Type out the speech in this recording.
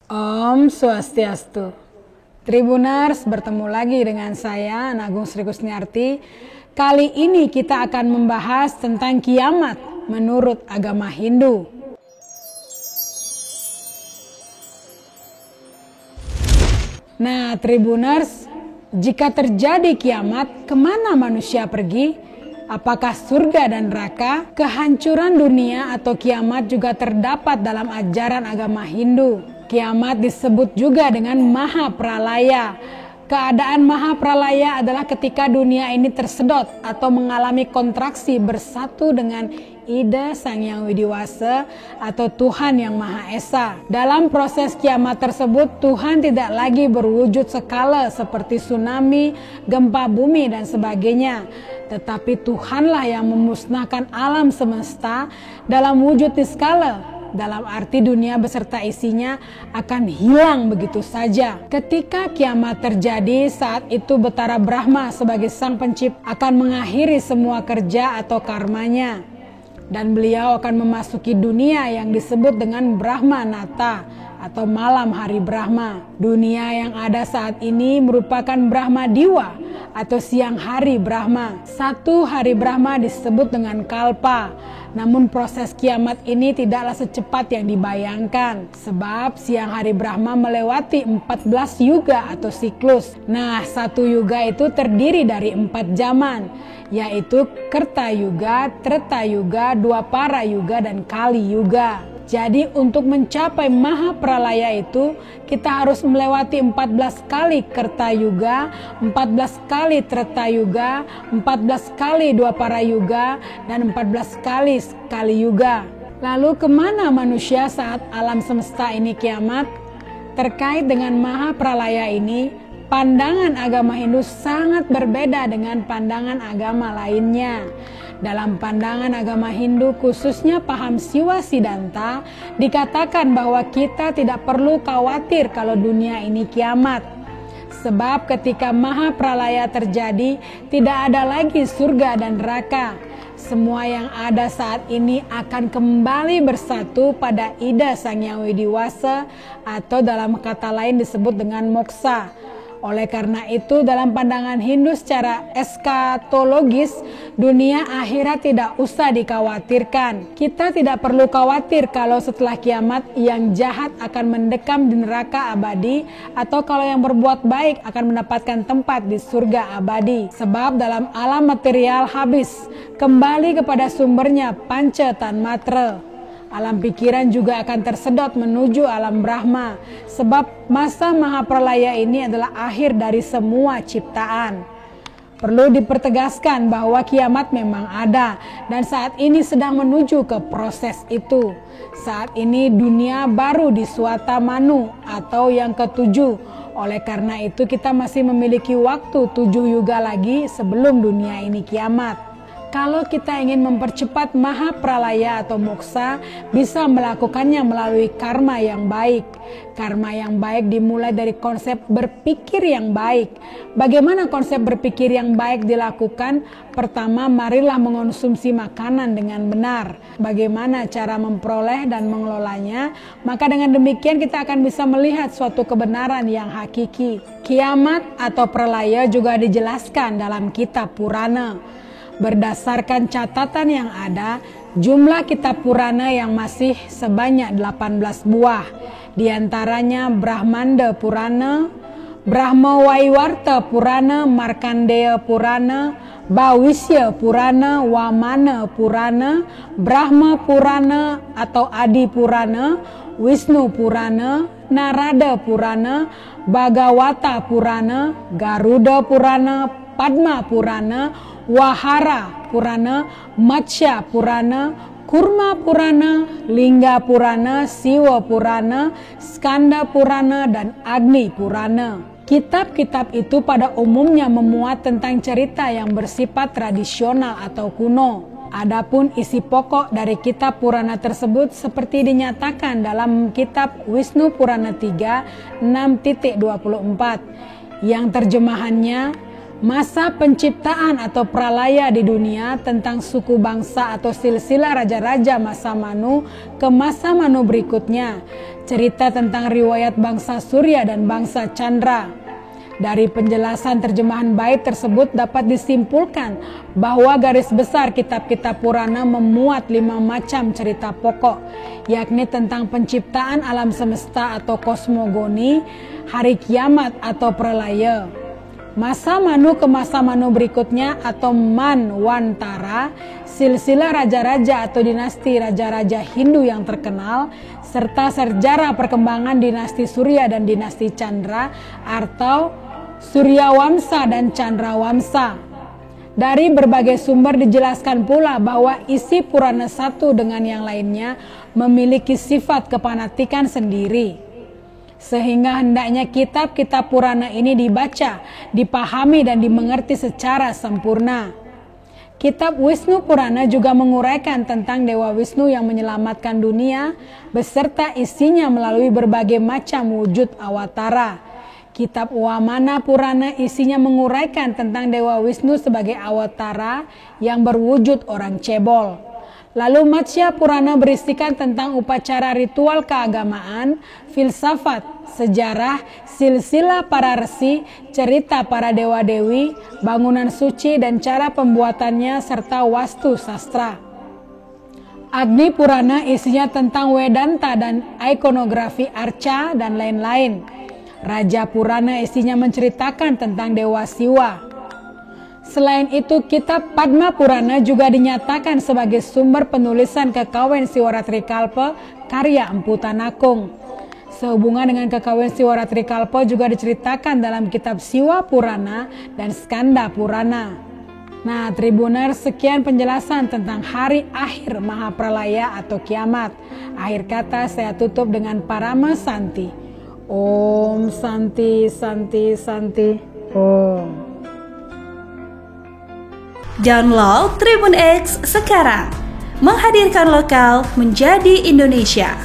Om Swastiastu. Tribuners, bertemu lagi dengan saya, Agung Sri Kusniarti. Kali ini kita akan membahas tentang kiamat menurut agama Hindu. Nah, Tribuners, jika terjadi kiamat, kemana manusia pergi? Apakah surga dan neraka, kehancuran dunia atau kiamat juga terdapat dalam ajaran agama Hindu. Kiamat disebut juga dengan Maha Pralaya. Keadaan Maha Pralaya adalah ketika dunia ini tersedot atau mengalami kontraksi bersatu dengan Ida Sang Yang Widiwasa atau Tuhan Yang Maha Esa. Dalam proses kiamat tersebut, Tuhan tidak lagi berwujud skala seperti tsunami, gempa bumi, dan sebagainya. Tetapi Tuhanlah yang memusnahkan alam semesta dalam wujud niskala. Dalam arti dunia beserta isinya akan hilang begitu saja. Ketika kiamat terjadi, saat itu Betara Brahma sebagai sang pencipta akan mengakhiri semua kerja atau karmanya. Dan beliau akan memasuki dunia yang disebut dengan Brahma Nata atau malam hari Brahma. Dunia yang ada saat ini merupakan Brahma Diwa atau siang hari Brahma. Satu hari Brahma disebut dengan Kalpa. Namun proses kiamat ini tidaklah secepat yang dibayangkan. Sebab siang hari Brahma melewati 14 yuga atau siklus. Nah, satu yuga itu terdiri dari 4 zaman, yaitu Kerta Yuga, Treta Yuga, Dwapara Yuga, dan Kali Yuga. Jadi untuk mencapai Maha Pralaya itu kita harus melewati 14 kali Kerta Yuga, 14 kali Treta Yuga, 14 kali Dwapara Yuga, dan 14 kali Kali Yuga. Lalu kemana manusia saat alam semesta ini kiamat? Terkait dengan Maha Pralaya ini, pandangan agama Hindu sangat berbeda dengan pandangan agama lainnya. Dalam pandangan agama Hindu, khususnya paham Siwa Siddhanta, dikatakan bahwa kita tidak perlu khawatir kalau dunia ini kiamat. Sebab ketika Maha Pralaya terjadi, tidak ada lagi surga dan neraka. Semua yang ada saat ini akan kembali bersatu pada Ida Sang Yang Widiwasa atau dalam kata lain disebut dengan moksa. Oleh karena itu, dalam pandangan Hindu secara eskatologis, dunia akhirat tidak usah dikhawatirkan. Kita tidak perlu khawatir kalau setelah kiamat yang jahat akan mendekam di neraka abadi, atau kalau yang berbuat baik akan mendapatkan tempat di surga abadi. Sebab dalam alam material habis, kembali kepada sumbernya Panca Tanmatra. Alam pikiran juga akan tersedot menuju alam Brahma, sebab masa Maha Pralaya ini adalah akhir dari semua ciptaan. Perlu dipertegaskan bahwa kiamat memang ada dan saat ini sedang menuju ke proses itu. Saat ini dunia baru di Swata Manu atau yang ketujuh. Oleh karena itu kita masih memiliki waktu 7 yuga lagi sebelum dunia ini kiamat. Kalau kita ingin mempercepat Maha Pralaya atau moksa, bisa melakukannya melalui karma yang baik. Karma yang baik dimulai dari konsep berpikir yang baik. Bagaimana konsep berpikir yang baik dilakukan? Pertama, marilah mengonsumsi makanan dengan benar. Bagaimana cara memperoleh dan mengelolanya? Maka dengan demikian kita akan bisa melihat suatu kebenaran yang hakiki. Kiamat atau pralaya juga dijelaskan dalam kitab Purana. Berdasarkan catatan yang ada, jumlah kitab Purana yang masih sebanyak 18 buah. Di antaranya Brahmanda Purana, Brahmawaiwarta Purana, Markandeya Purana, Bhawisya Purana, Wamana Purana, Brahma Purana atau Adi Purana, Wisnu Purana, Narada Purana, Bhagavata Purana, Garuda Purana, Padma Purana, Wahara Purana, Matsya Purana, Kurma Purana, Lingga Purana, Siwa Purana, Skanda Purana, dan Agni Purana. Kitab-kitab itu pada umumnya memuat tentang cerita yang bersifat tradisional atau kuno. Adapun isi pokok dari kitab Purana tersebut seperti dinyatakan dalam kitab Wisnu Purana 3, 6.24 yang terjemahannya Masa penciptaan atau pralaya di dunia tentang suku bangsa atau silsilah raja-raja masa Manu ke masa Manu berikutnya. Cerita tentang riwayat bangsa Surya dan bangsa Chandra. Dari penjelasan terjemahan bait tersebut dapat disimpulkan bahwa garis besar kitab-kitab Purana memuat 5 macam cerita pokok, yakni tentang penciptaan alam semesta atau kosmogoni, hari kiamat atau pralaya, masa Manu ke masa Manu berikutnya atau Manwantara, silsilah raja-raja atau dinasti raja-raja Hindu yang terkenal, serta sejarah perkembangan dinasti Surya dan dinasti Chandra atau Suryawamsa dan Chandrawamsa. Dari berbagai sumber dijelaskan pula bahwa isi Purana satu dengan yang lainnya memiliki sifat kepanatikan sendiri, sehingga hendaknya kitab-kitab Purana ini dibaca, dipahami dan dimengerti secara sempurna. Kitab Wisnu Purana juga menguraikan tentang Dewa Wisnu yang menyelamatkan dunia beserta isinya melalui berbagai macam wujud awatara. Kitab Vamana Purana isinya menguraikan tentang Dewa Wisnu sebagai awatara yang berwujud orang cebol. Lalu Matsya Purana berisikan tentang upacara ritual keagamaan, filsafat, sejarah, silsilah para resi, cerita para dewa-dewi, bangunan suci dan cara pembuatannya serta wastu sastra. Agni Purana isinya tentang Vedanta dan ikonografi arca dan lain-lain. Raja Purana isinya menceritakan tentang Dewa Siwa. Selain itu, kitab Padma Purana juga dinyatakan sebagai sumber penulisan Kekawen Siwaratrikalpa karya Empu Tanakung. Sehubungan dengan Kekawen Siwaratrikalpa juga diceritakan dalam kitab Siwa Purana dan Skanda Purana. Nah, Tribuners, sekian penjelasan tentang hari akhir Mahapralaya atau kiamat. Akhir kata saya tutup dengan Parama Santi. Om Santi Santi Santi Om. Download Tribun X sekarang, menghadirkan lokal menjadi Indonesia.